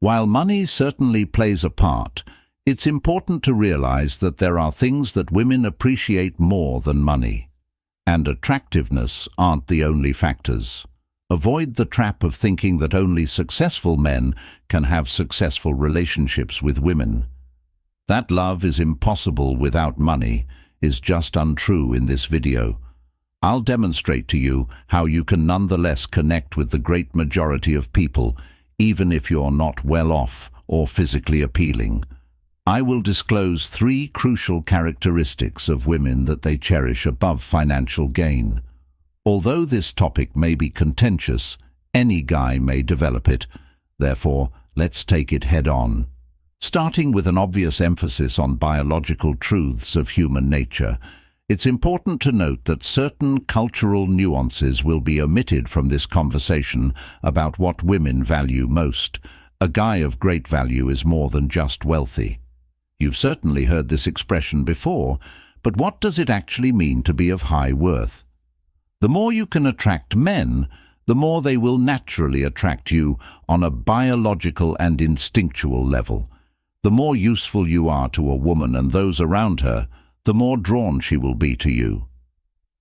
While money certainly plays a part, it's important to realize that there are things that women appreciate more than money. And attractiveness aren't the only factors. Avoid the trap of thinking that only successful men can have successful relationships with women. That love is impossible without money is just untrue in this video. I'll demonstrate to you how you can nonetheless connect with the great majority of people, even if you're not well off or physically appealing. I will disclose 3 crucial characteristics of women that they cherish above financial gain. Although this topic may be contentious, any guy may develop it. Therefore, let's take it head on. Starting with an obvious emphasis on biological truths of human nature, it's important to note that certain cultural nuances will be omitted from this conversation about what women value most. A guy of great value is more than just wealthy. You've certainly heard this expression before, but what does it actually mean to be of high worth? The more you can attract men, the more they will naturally attract you on a biological and instinctual level. The more useful you are to a woman and those around her, the more drawn she will be to you.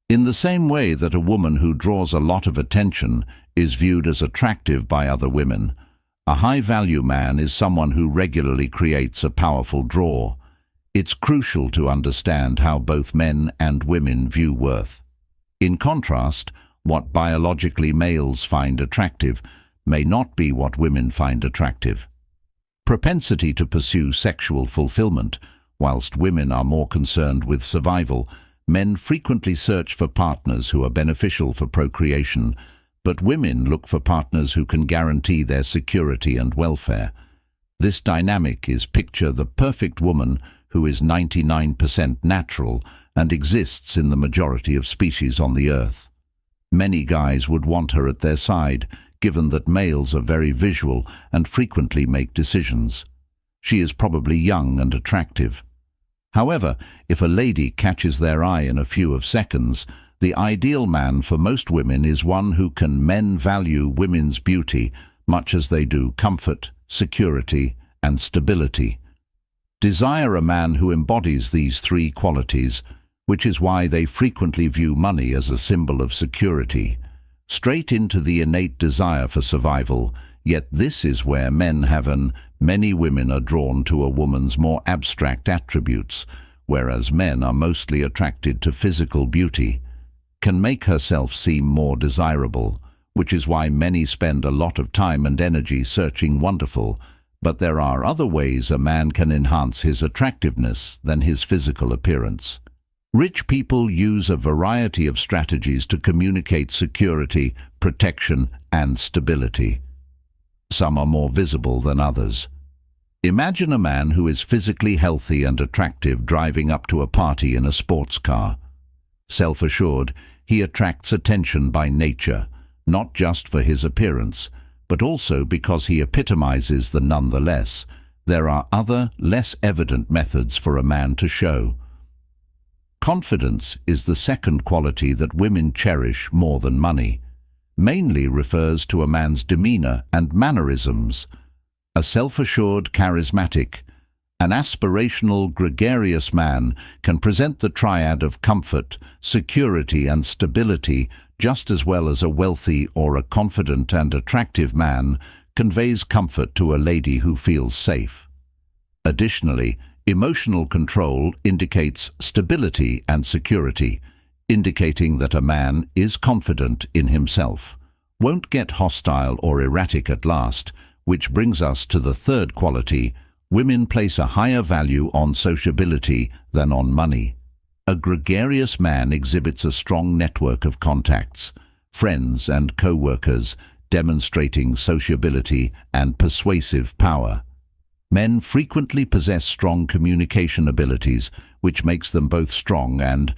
In the same way that a woman who draws a lot of attention is viewed as attractive by other women, a high-value man is someone who regularly creates a powerful draw. It's crucial to understand how both men and women view worth. In contrast, what biologically males find attractive may not be what women find attractive. Propensity to pursue sexual fulfillment. Whilst women are more concerned with survival, men frequently search for partners who are beneficial for procreation, but women look for partners who can guarantee their security and welfare. This dynamic is picture the perfect woman who is 99% natural and exists in the majority of species on the earth. Many guys would want her at their side, given that males are very visual and frequently make decisions. She is probably young and attractive. However, if a lady catches their eye in a few seconds, the ideal man for most women is one who can men value women's beauty much as they do comfort, security, and stability. Desire a man who embodies these 3 qualities, which is why they frequently view money as a symbol of security. Straight into the innate desire for survival, yet this is where men have many women are drawn to a woman's more abstract attributes, whereas men are mostly attracted to physical beauty. Can make herself seem more desirable, which is why many spend a lot of time and energy searching wonderful, but there are other ways a man can enhance his attractiveness than his physical appearance. Rich people use a variety of strategies to communicate security, protection, and stability. Some are more visible than others. Imagine a man who is physically healthy and attractive driving up to a party in a sports car. Self-assured, he attracts attention by nature, not just for his appearance, but also because he epitomizes the nonetheless. There are other, less evident methods for a man to show. Confidence is the second quality that women cherish more than money. Mainly refers to a man's demeanor and mannerisms. A self-assured, charismatic, an aspirational, gregarious man can present the triad of comfort, security, and stability just as well as a wealthy or a confident and attractive man conveys comfort to a lady who feels safe. Additionally, emotional control indicates stability and security, indicating that a man is confident in himself, won't get hostile or erratic at last, which brings us to the third quality. Women place a higher value on sociability than on money. A gregarious man exhibits a strong network of contacts, friends and co-workers, demonstrating sociability and persuasive power. Men frequently possess strong communication abilities, which makes them both strong and,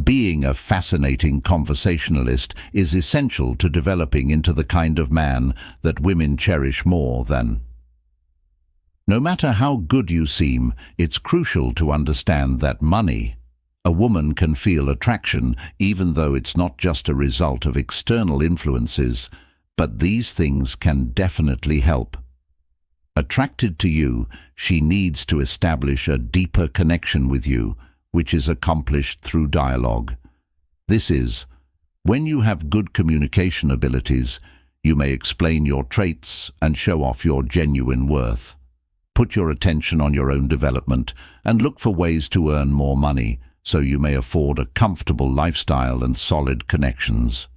being a fascinating conversationalist is essential to developing into the kind of man that women cherish more than. No matter how good you seem, it's crucial to understand that money. A woman can feel attraction even though it's not just a result of external influences, but these things can definitely help. Attracted to you, she needs to establish a deeper connection with you, which is accomplished through dialogue. This is, when you have good communication abilities, you may explain your traits and show off your genuine worth. Put your attention on your own development and look for ways to earn more money so you may afford a comfortable lifestyle and solid connections.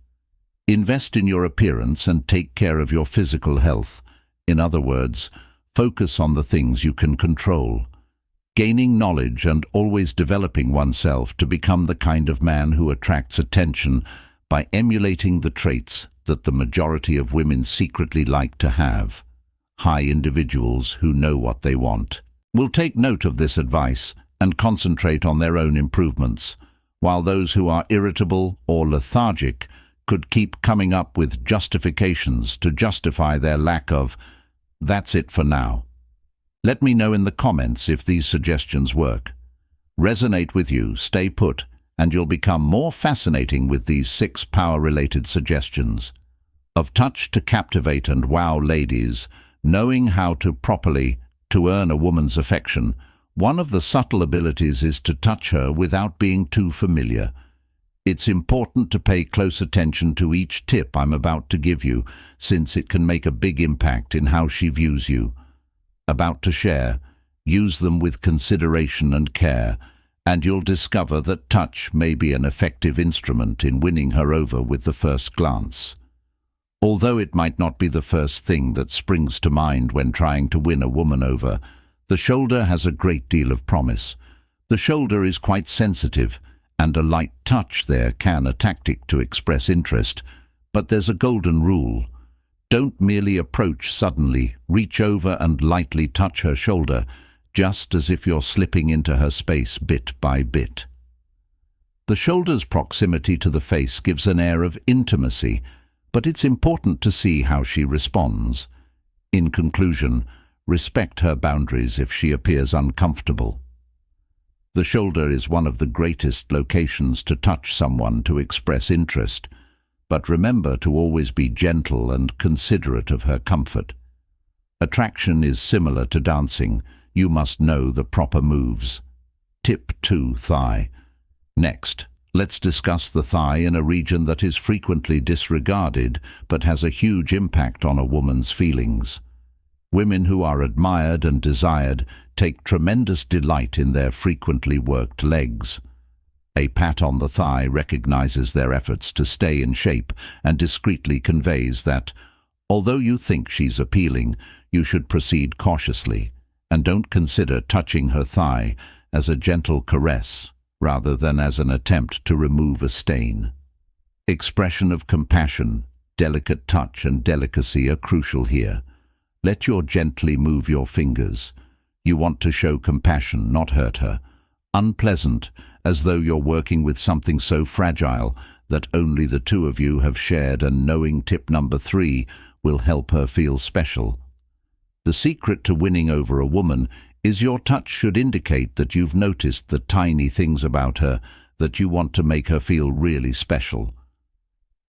Invest in your appearance and take care of your physical health. In other words, focus on the things you can control. Gaining knowledge and always developing oneself to become the kind of man who attracts attention by emulating the traits that the majority of women secretly like to have. High individuals who know what they want will take note of this advice and concentrate on their own improvements, while those who are irritable or lethargic could keep coming up with justifications to justify their lack of. That's it for now. Let me know in the comments if these suggestions work. Resonate with you, stay put, and you'll become more fascinating with these 6 power-related suggestions. Of touch to captivate and wow ladies, knowing how to properly earn a woman's affection, one of the subtle abilities is to touch her without being too familiar. It's important to pay close attention to each tip I'm about to give you, since it can make a big impact in how she views you. About to share, use them with consideration and care, and you'll discover that touch may be an effective instrument in winning her over with the first glance. Although it might not be the first thing that springs to mind when trying to win a woman over, the shoulder has a great deal of promise. The shoulder is quite sensitive, and a light touch there can a tactic to express interest, but there's a golden rule. Don't merely approach suddenly, reach over and lightly touch her shoulder, just as if you're slipping into her space bit by bit. The shoulder's proximity to the face gives an air of intimacy, but it's important to see how she responds. In conclusion, respect her boundaries if she appears uncomfortable. The shoulder is one of the greatest locations to touch someone to express interest, but remember to always be gentle and considerate of her comfort. Attraction is similar to dancing. You must know the proper moves. Tip 2. Thigh. Next, let's discuss the thigh in a region that is frequently disregarded but has a huge impact on a woman's feelings. Women who are admired and desired take tremendous delight in their frequently worked legs. A pat on the thigh recognizes their efforts to stay in shape and discreetly conveys that, although you think she's appealing, you should proceed cautiously, and don't consider touching her thigh as a gentle caress rather than as an attempt to remove a stain. Expression of compassion, delicate touch and delicacy are crucial here. Let your gently move your fingers. You want to show compassion, not hurt her. Unpleasant, as though you're working with something so fragile that only the two of you have shared, and knowing tip number 3 will help her feel special. The secret to winning over a woman is your touch should indicate that you've noticed the tiny things about her that you want to make her feel really special.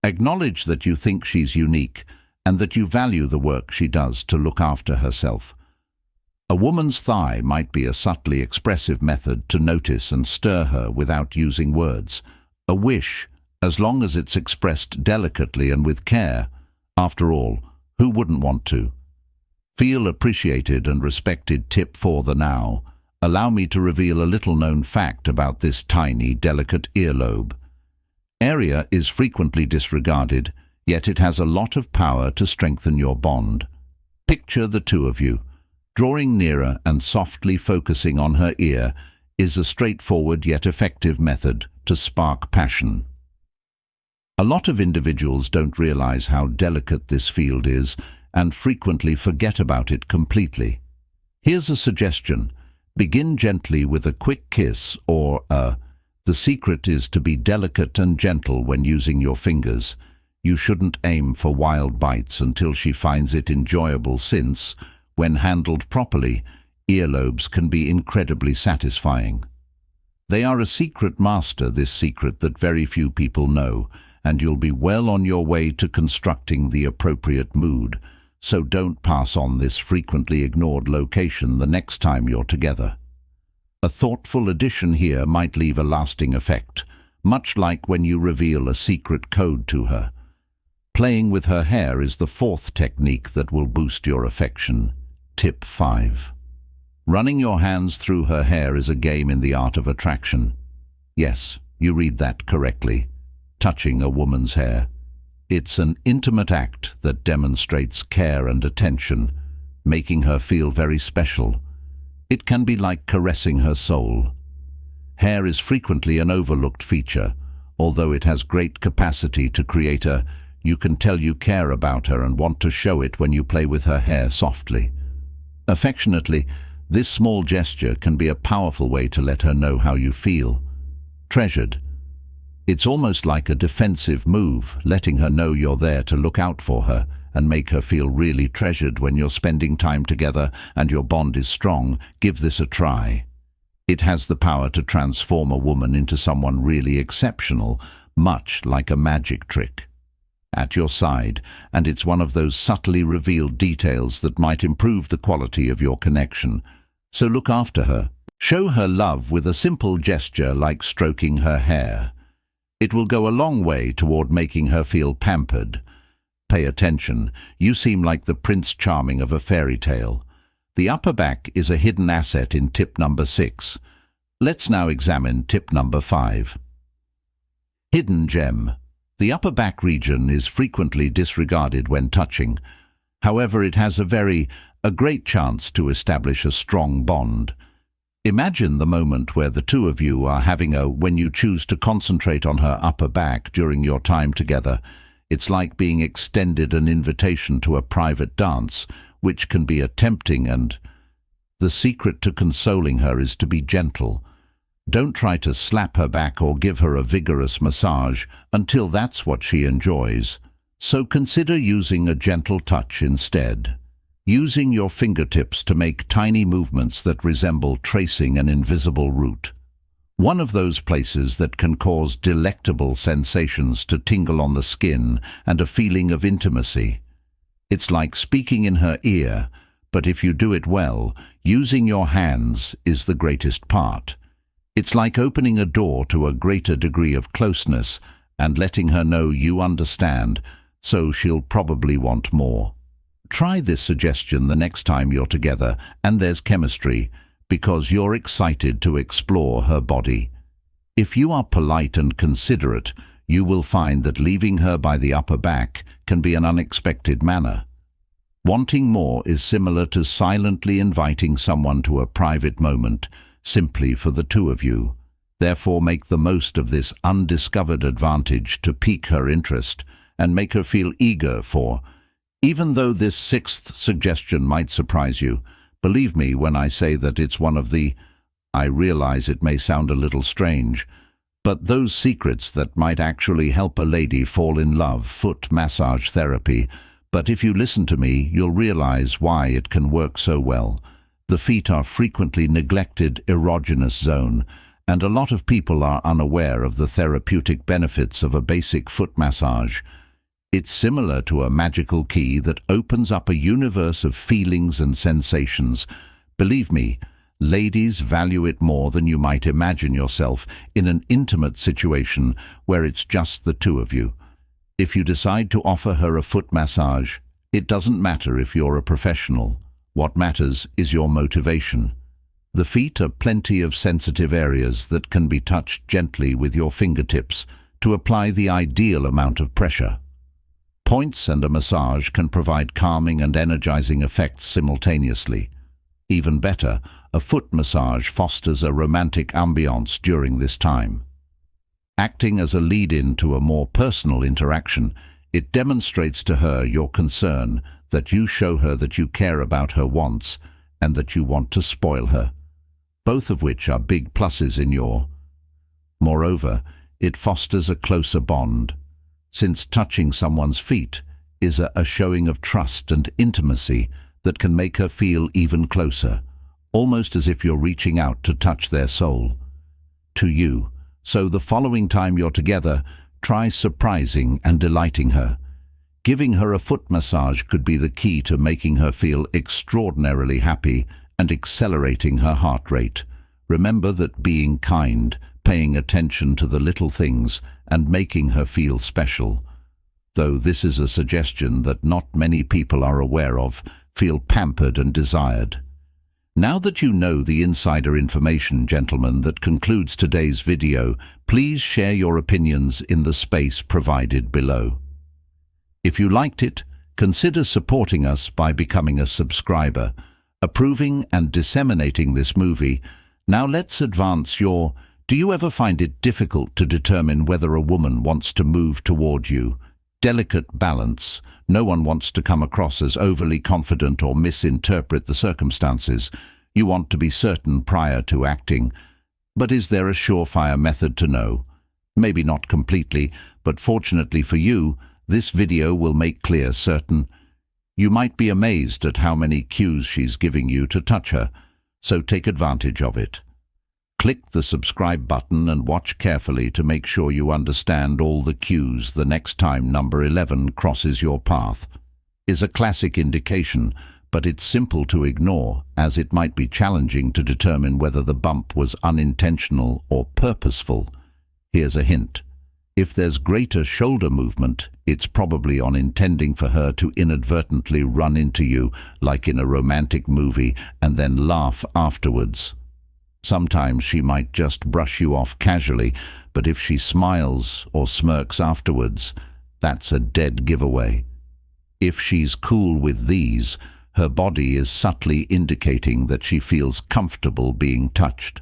Acknowledge that you think she's unique and that you value the work she does to look after herself. A woman's thigh might be a subtly expressive method to notice and stir her without using words. A wish, as long as it's expressed delicately and with care. After all, who wouldn't want to? Feel appreciated and respected. Tip 4. The now. Allow me to reveal a little-known fact about this tiny, delicate earlobe. Area is frequently disregarded, yet it has a lot of power to strengthen your bond. Picture the two of you. Drawing nearer and softly focusing on her ear is a straightforward yet effective method to spark passion. A lot of individuals don't realize how delicate this field is and frequently forget about it completely. Here's a suggestion. Begin gently with a quick kiss or a. The secret is to be delicate and gentle when using your fingers. You shouldn't aim for wild bites until she finds it enjoyable, since, when handled properly, earlobes can be incredibly satisfying. They are a secret master, this secret that very few people know, and you'll be well on your way to constructing the appropriate mood. so don't pass on this frequently ignored location the next time you're together. A thoughtful addition here might leave a lasting effect, much like when you reveal a secret code to her. Playing with her hair is the fourth technique that will boost your affection. Tip 5. Running your hands through her hair is a game in the art of attraction. Yes, you read that correctly. Touching a woman's hair. It's an intimate act that demonstrates care and attention, making her feel very special. It can be like caressing her soul. Hair is frequently an overlooked feature, although it has great capacity to create a you can tell you care about her and want to show it when you play with her hair softly. Affectionately, this small gesture can be a powerful way to let her know how you feel. Treasured. It's almost like a defensive move, letting her know you're there to look out for her and make her feel really treasured when you're spending time together and your bond is strong. Give this a try. It has the power to transform a woman into someone really exceptional, much like a magic trick. At your side, and it's one of those subtly revealed details that might improve the quality of your connection. So look after her. Show her love with a simple gesture like stroking her hair. It will go a long way toward making her feel pampered. Pay attention. You seem like the Prince Charming of a fairy tale. The upper back is a hidden asset in tip number 6. Let's now examine tip number 5. Hidden gem. The upper back region is frequently disregarded when touching. However, it has a great chance to establish a strong bond. Imagine the moment where the two of you are having when you choose to concentrate on her upper back during your time together. It's like being extended an invitation to a private dance, which can be tempting, and the secret to consoling her is to be gentle. Don't try to slap her back or give her a vigorous massage until that's what she enjoys. So consider using a gentle touch instead. Using your fingertips to make tiny movements that resemble tracing an invisible route. One of those places that can cause delectable sensations to tingle on the skin and a feeling of intimacy. It's like speaking in her ear, but if you do it well, using your hands is the greatest part. It's like opening a door to a greater degree of closeness and letting her know you understand, so she'll probably want more. Try this suggestion the next time you're together and there's chemistry, because you're excited to explore her body. If you are polite and considerate, you will find that leaving her by the upper back can be an unexpected manner. Wanting more is similar to silently inviting someone to a private moment, simply for the two of you. Therefore, make the most of this undiscovered advantage to pique her interest and make her feel eager for. Even though this 6th suggestion might surprise you, believe me when I say that it's one of I realize it may sound a little strange, but those secrets that might actually help a lady fall in love. Foot massage therapy. But if you listen to me, you'll realize why it can work so well. The feet are frequently neglected erogenous zone, and a lot of people are unaware of the therapeutic benefits of a basic foot massage. It's similar to a magical key that opens up a universe of feelings and sensations. Believe me, ladies value it more than you might imagine yourself in an intimate situation where it's just the two of you. If you decide to offer her a foot massage, it doesn't matter if you're a professional. What matters is your motivation. The feet are plenty of sensitive areas that can be touched gently with your fingertips to apply the ideal amount of pressure. Points and a massage can provide calming and energizing effects simultaneously. Even better, a foot massage fosters a romantic ambiance during this time. Acting as a lead-in to a more personal interaction, it demonstrates to her your concern, that you show her that you care about her wants and that you want to spoil her, both of which are big pluses in your. Moreover, it fosters a closer bond, since touching someone's feet is a showing of trust and intimacy that can make her feel even closer, almost as if you're reaching out to touch their soul. To you. So the following time you're together, try surprising and delighting her. Giving her a foot massage could be the key to making her feel extraordinarily happy and accelerating her heart rate. Remember that being kind, paying attention to the little things, and making her feel special, though this is a suggestion that not many people are aware of, feel pampered and desired. Now that you know the insider information, gentlemen, that concludes today's video, please share your opinions in the space provided below. If you liked it, consider supporting us by becoming a subscriber, approving and disseminating this movie. Now let's advance your... Do you ever find it difficult to determine whether a woman wants to move toward you? Delicate balance. No one wants to come across as overly confident or misinterpret the circumstances. You want to be certain prior to acting. But is there a surefire method to know? Maybe not completely, but fortunately for you, this video will make clear certain. You might be amazed at how many cues she's giving you to touch her, so take advantage of it. Click the subscribe button and watch carefully to make sure you understand all the cues the next time number 11 crosses your path. Is a classic indication, but it's simple to ignore, as it might be challenging to determine whether the bump was unintentional or purposeful. Here's a hint. If there's greater shoulder movement, it's probably on intending for her to inadvertently run into you, like in a romantic movie, and then laugh afterwards. Sometimes she might just brush you off casually, but if she smiles or smirks afterwards, that's a dead giveaway. If she's cool with these, her body is subtly indicating that she feels comfortable being touched.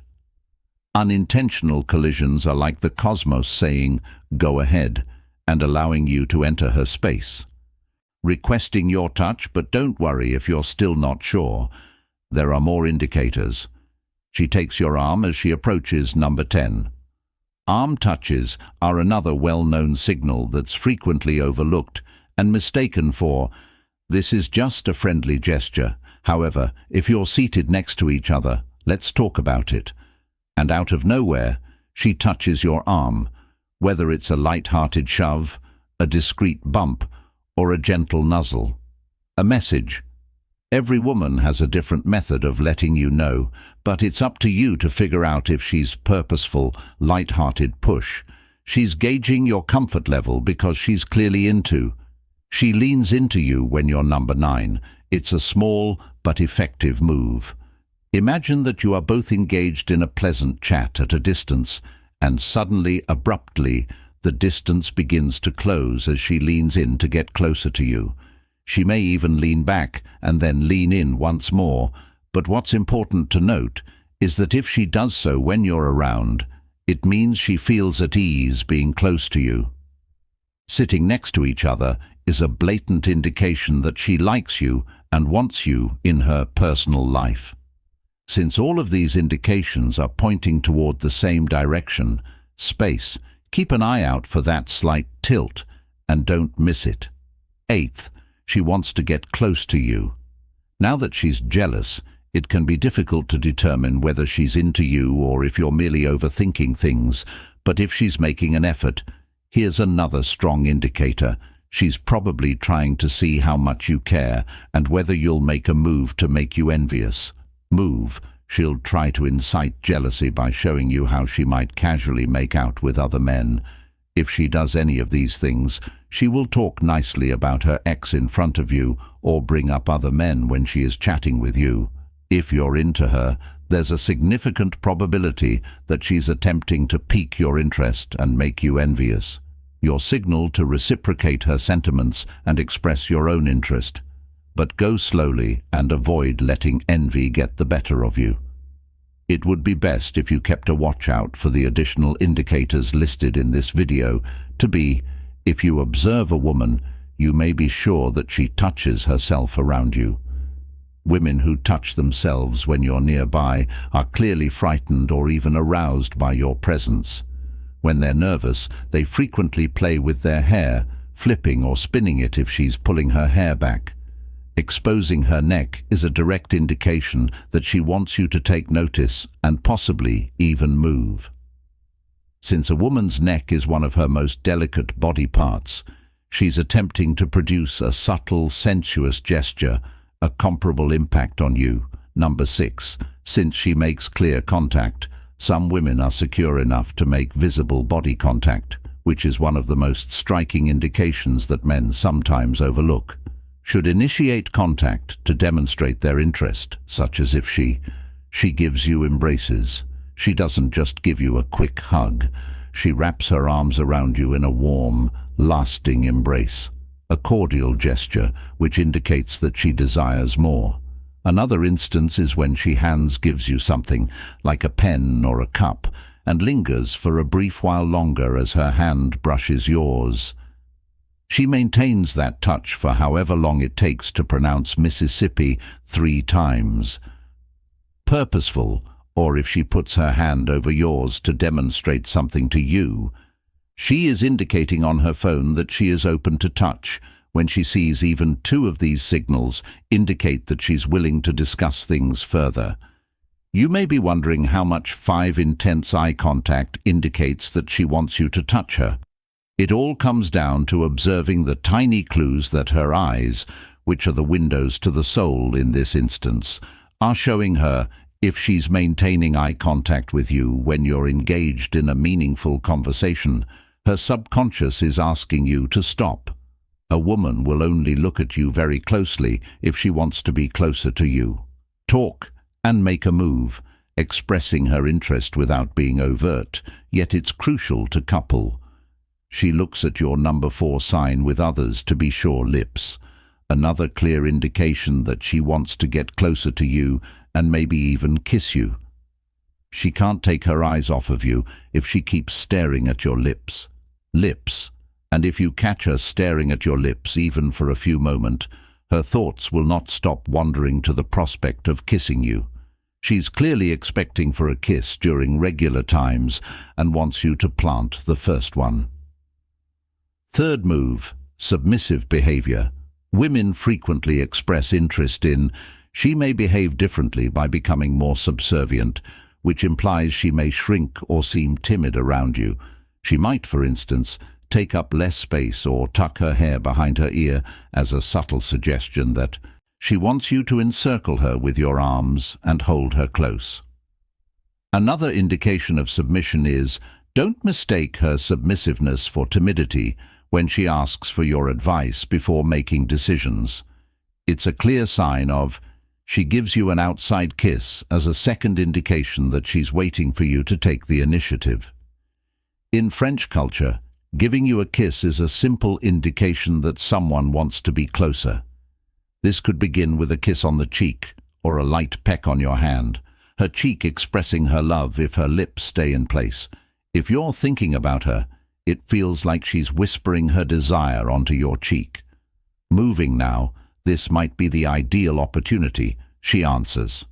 Unintentional collisions are like the cosmos saying, "Go ahead," and allowing you to enter her space. Requesting your touch, but don't worry if you're still not sure. There are more indicators. She takes your arm as she approaches number 10. Arm touches are another well-known signal that's frequently overlooked and mistaken for, "This is just a friendly gesture." However, if you're seated next to each other, let's talk about it. And out of nowhere, she touches your arm, whether it's a light-hearted shove, a discreet bump, or a gentle nuzzle. A message. Every woman has a different method of letting you know, but it's up to you to figure out if she's purposeful, light-hearted push. She's gauging your comfort level because she's clearly into. She leans into you when you're number 9. It's a small but effective move. Imagine that you are both engaged in a pleasant chat at a distance, and suddenly, abruptly, the distance begins to close as she leans in to get closer to you. She may even lean back and then lean in once more, but what's important to note is that if she does so when you're around, it means she feels at ease being close to you. Sitting next to each other is a blatant indication that she likes you and wants you in her personal life. Since all of these indications are pointing toward the same direction, space, keep an eye out for that slight tilt and don't miss it. 8th, she wants to get close to you. Now that she's jealous, it can be difficult to determine whether she's into you or if you're merely overthinking things, but if she's making an effort, here's another strong indicator. She's probably trying to see how much you care and whether you'll make a move to make you envious. She'll try to incite jealousy by showing you how she might casually make out with other men. If she does any of these things, she will talk nicely about her ex in front of you or bring up other men when she is chatting with you. If you're into her, there's a significant probability that she's attempting to pique your interest and make you envious. Your signal to reciprocate her sentiments and express your own interest. But go slowly and avoid letting envy get the better of you. It would be best if you kept a watch out for the additional indicators listed in this video to be, if you observe a woman, you may be sure that she touches herself around you. Women who touch themselves when you're nearby are clearly frightened or even aroused by your presence. When they're nervous, they frequently play with their hair, flipping or spinning it if she's pulling her hair back. Exposing her neck is a direct indication that she wants you to take notice and possibly even move. Since a woman's neck is one of her most delicate body parts, She's attempting to produce a subtle, sensuous gesture, a comparable impact on you. Number 6. Since she makes clear contact, some women are secure enough to make visible body contact, which is one of the most striking indications that men sometimes overlook. Should initiate contact to demonstrate their interest, such as if she gives you embraces. She doesn't just give you a quick hug. She wraps her arms around you in a warm, lasting embrace, a cordial gesture which indicates that she desires more. Another instance is when she gives you something, like a pen or a cup, and lingers for a brief while longer as her hand brushes yours. She maintains that touch for however long it takes to pronounce Mississippi 3 times. Purposeful, or if she puts her hand over yours to demonstrate something to you. She is indicating on her phone that she is open to touch. When she sees even 2 of these signals, indicate that she's willing to discuss things further. You may be wondering how much 5 intense eye contact indicates that she wants you to touch her. It all comes down to observing the tiny clues that her eyes, which are the windows to the soul in this instance, are showing her. If she's maintaining eye contact with you when you're engaged in a meaningful conversation, her subconscious is asking you to stop. A woman will only look at you very closely if she wants to be closer to you. Talk and make a move, expressing her interest without being overt, yet it's crucial to couple. She looks at your number 4 sign with others to be sure lips, another clear indication that she wants to get closer to you and maybe even kiss you. She can't take her eyes off of you if she keeps staring at your lips. And if you catch her staring at your lips even for a few moments, her thoughts will not stop wandering to the prospect of kissing you. She's clearly expecting for a kiss during regular times and wants you to plant the first one. Third move, submissive behavior. Women frequently express interest in. She may behave differently by becoming more subservient, which implies she may shrink or seem timid around you. She might, for instance, take up less space or tuck her hair behind her ear as a subtle suggestion that she wants you to encircle her with your arms and hold her close. Another indication of submission is, don't mistake her submissiveness for timidity when she asks for your advice before making decisions. It's a clear sign of she gives you an outside kiss as a second indication that she's waiting for you to take the initiative. In French culture, giving you a kiss is a simple indication that someone wants to be closer. This could begin with a kiss on the cheek or a light peck on your hand, her cheek expressing her love if her lips stay in place. If you're thinking about her, it feels like she's whispering her desire onto your cheek. Moving now, this might be the ideal opportunity, she answers.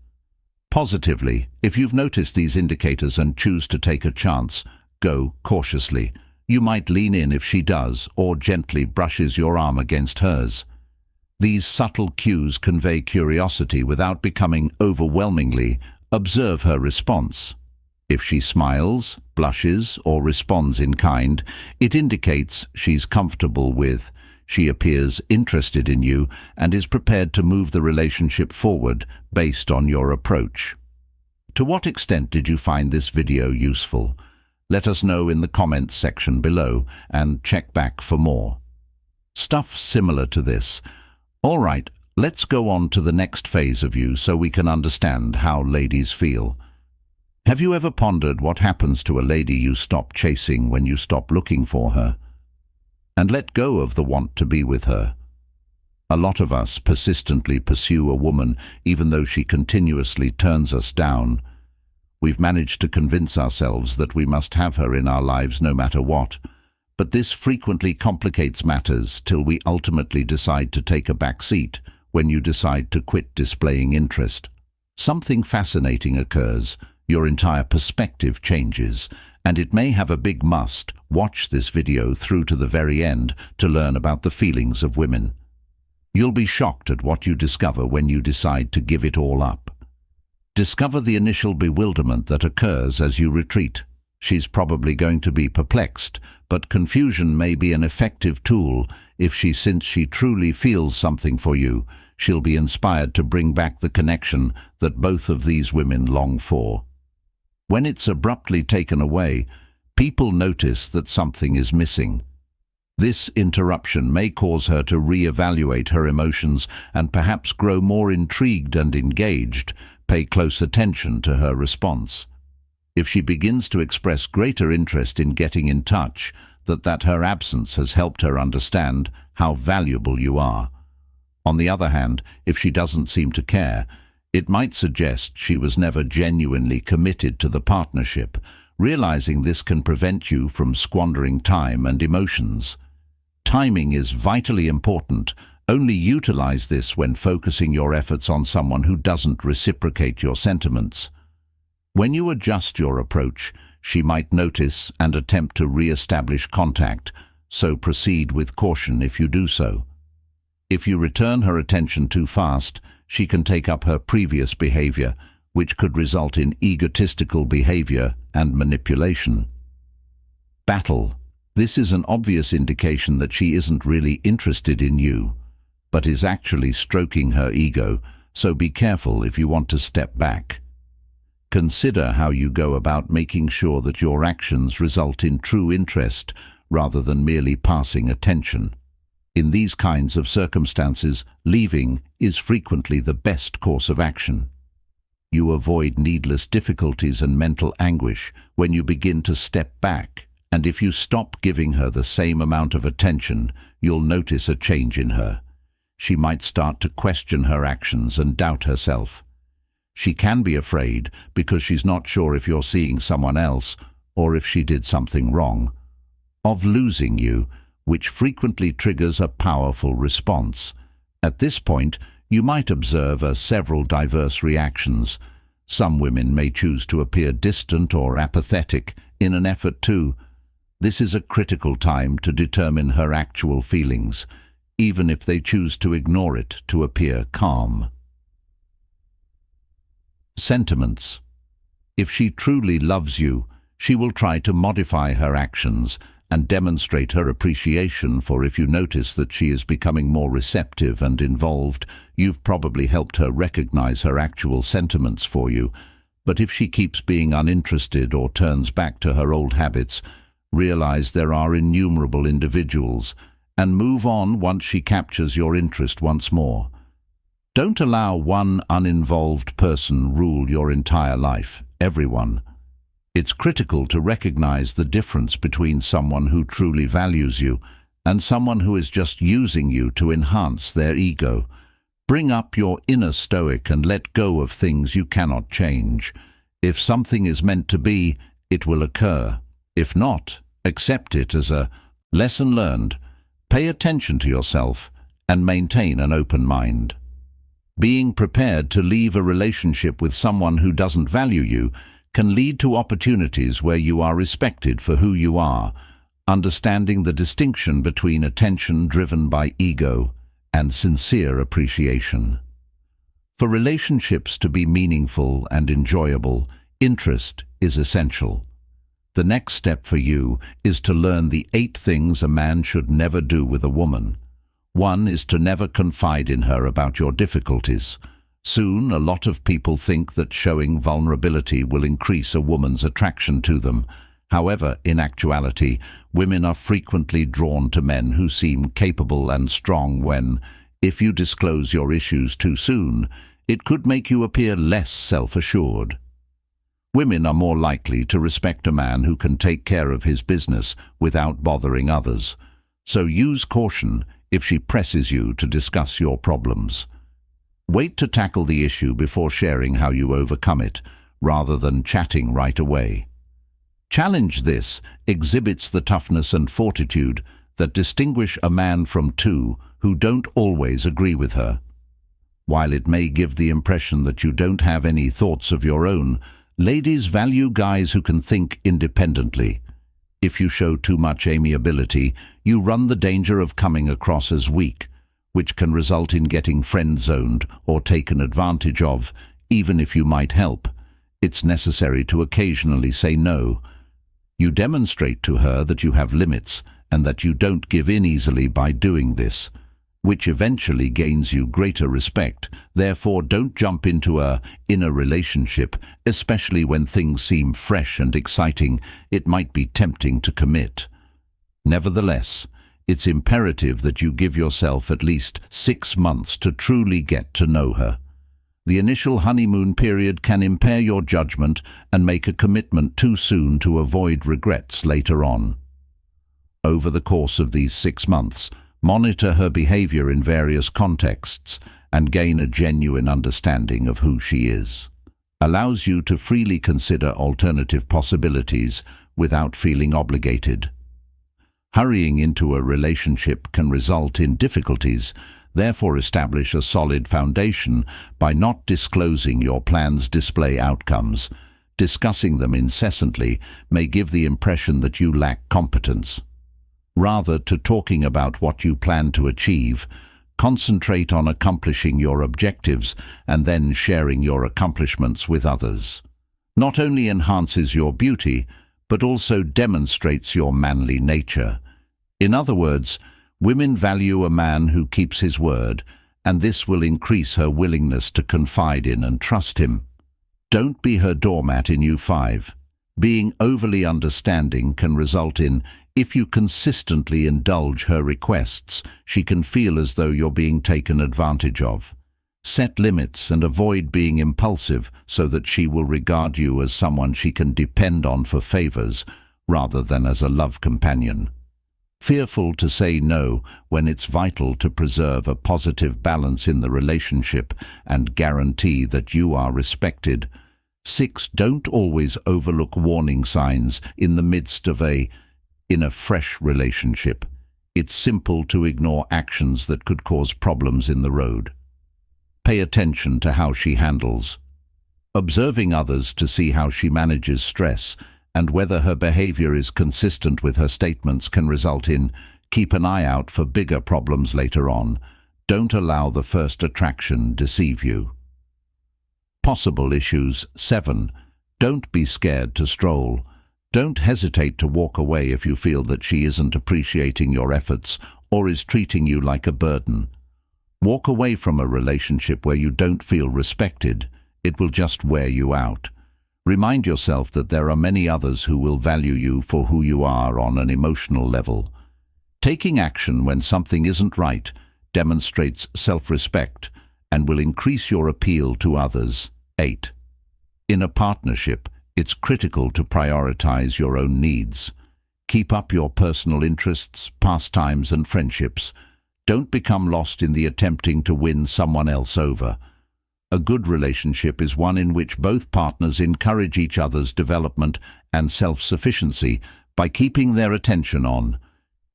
Positively, if you've noticed these indicators and choose to take a chance, go cautiously. You might lean in if she does, or gently brushes your arm against hers. These subtle cues convey curiosity without becoming overwhelmingly. Observe her response. If she smiles, blushes, or responds in kind, it indicates she's comfortable with. She appears interested in you and is prepared to move the relationship forward based on your approach. To what extent did you find this video useful? Let us know in the comments section below and check back for more. Stuff similar to this. All right, let's go on to the next phase of you so we can understand how ladies feel. Have you ever pondered what happens to a lady you stop chasing when you stop looking for her? And let go of the want to be with her. A lot of us persistently pursue a woman even though she continuously turns us down. We've managed to convince ourselves that we must have her in our lives no matter what, but this frequently complicates matters till we ultimately decide to take a back seat when you decide to quit displaying interest. Something fascinating occurs, your entire perspective changes, and it may have a big must. Watch this video through to the very end to learn about the feelings of women. You'll be shocked at what you discover when you decide to give it all up. Discover the initial bewilderment that occurs as you retreat. She's probably going to be perplexed, but confusion may be an effective tool. Since she truly feels something for you, she'll be inspired to bring back the connection that both of these women long for. When it's abruptly taken away, people notice that something is missing. This interruption may cause her to re-evaluate her emotions and perhaps grow more intrigued and engaged. Pay close attention to her response. If she begins to express greater interest in getting in touch, that her absence has helped her understand how valuable you are. On the other hand, if she doesn't seem to care, it might suggest she was never genuinely committed to the partnership. Realizing this can prevent you from squandering time and emotions. Timing is vitally important. Only utilize this when focusing your efforts on someone who doesn't reciprocate your sentiments. When you adjust your approach, she might notice and attempt to re-establish contact, so proceed with caution if you do so. If you return her attention too fast, she can take up her previous behavior, which could result in egotistical behavior and manipulation. Battle. This is an obvious indication that she isn't really interested in you, but is actually stroking her ego, so be careful if you want to step back. Consider how you go about making sure that your actions result in true interest rather than merely passing attention. In these kinds of circumstances, leaving is frequently the best course of action. You avoid needless difficulties and mental anguish when you begin to step back, and if you stop giving her the same amount of attention, you'll notice a change in her. She might start to question her actions and doubt herself. She can be afraid because she's not sure if you're seeing someone else or if she did something wrong. Of losing you, which frequently triggers a powerful response. At this point, you might observe several diverse reactions. Some women may choose to appear distant or apathetic in an effort to. This is a critical time to determine her actual feelings, even if they choose to ignore it to appear calm. Sentiments. If she truly loves you, she will try to modify her actions and demonstrate her appreciation. For if you notice that she is becoming more receptive and involved, you've probably helped her recognize her actual sentiments for you. But if she keeps being uninterested or turns back to her old habits, realize there are innumerable individuals and move on once she captures your interest once more. Don't allow one uninvolved person rule your entire life, everyone. It's critical to recognize the difference between someone who truly values you and someone who is just using you to enhance their ego. Bring up your inner Stoic and let go of things you cannot change. If something is meant to be, it will occur. If not, accept it as a lesson learned. Pay attention to yourself and maintain an open mind. Being prepared to leave a relationship with someone who doesn't value you can lead to opportunities where you are respected for who you are, understanding the distinction between attention driven by ego and sincere appreciation. For relationships to be meaningful and enjoyable, interest is essential. The next step for you is to learn the 8 things a man should never do with a woman. 1 is to never confide in her about your difficulties. Soon, a lot of people think that showing vulnerability will increase a woman's attraction to them. However, in actuality, women are frequently drawn to men who seem capable and strong when, if you disclose your issues too soon, it could make you appear less self-assured. Women are more likely to respect a man who can take care of his business without bothering others. So use caution if she presses you to discuss your problems. Wait to tackle the issue before sharing how you overcome it, rather than chatting right away. Challenge this exhibits the toughness and fortitude that distinguish a man from 2 who don't always agree with her. While it may give the impression that you don't have any thoughts of your own, ladies value guys who can think independently. If you show too much amiability, you run the danger of coming across as weak, which can result in getting friend-zoned or taken advantage of. Even if you might help, it's necessary to occasionally say no. You demonstrate to her that you have limits and that you don't give in easily by doing this, which eventually gains you greater respect. Therefore, don't jump into in a relationship, especially when things seem fresh and exciting. It might be tempting to commit. Nevertheless, it's imperative that you give yourself at least 6 months to truly get to know her. The initial honeymoon period can impair your judgment and make a commitment too soon to avoid regrets later on. Over the course of these 6 months, monitor her behavior in various contexts and gain a genuine understanding of who she is. Allows you to freely consider alternative possibilities without feeling obligated. Hurrying into a relationship can result in difficulties. Therefore, establish a solid foundation by not disclosing your plans. Display outcomes. Discussing them incessantly may give the impression that you lack competence. Rather to talking about what you plan to achieve, concentrate on accomplishing your objectives and then sharing your accomplishments with others. Not only enhances your beauty, but also demonstrates your manly nature. In other words, women value a man who keeps his word, and this will increase her willingness to confide in and trust him. Don't be her doormat in U5. Being overly understanding can result in, if you consistently indulge her requests, she can feel as though you're being taken advantage of. Set limits and avoid being impulsive so that she will regard you as someone she can depend on for favors rather than as a love companion. Fearful to say no when it's vital to preserve a positive balance in the relationship and guarantee that you are respected. 6. Don't always overlook warning signs in the midst of in a fresh relationship. It's simple to ignore actions that could cause problems in the road. Pay attention to how she handles. Observing others to see how she manages stress and whether her behavior is consistent with her statements can result in, keep an eye out for bigger problems later on. Don't allow the first attraction deceive you. Possible issues. 7. Don't be scared to stroll. Don't hesitate to walk away if you feel that she isn't appreciating your efforts or is treating you like a burden. Walk away from a relationship where you don't feel respected. It will just wear you out. Remind yourself that there are many others who will value you for who you are on an emotional level. Taking action when something isn't right demonstrates self-respect and will increase your appeal to others. 8. In a partnership, it's critical to prioritize your own needs. Keep up your personal interests, pastimes, and friendships. Don't become lost in the attempting to win someone else over. A good relationship is one in which both partners encourage each other's development and self-sufficiency by keeping their attention on.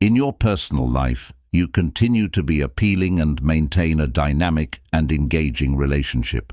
In your personal life, you continue to be appealing and maintain a dynamic and engaging relationship.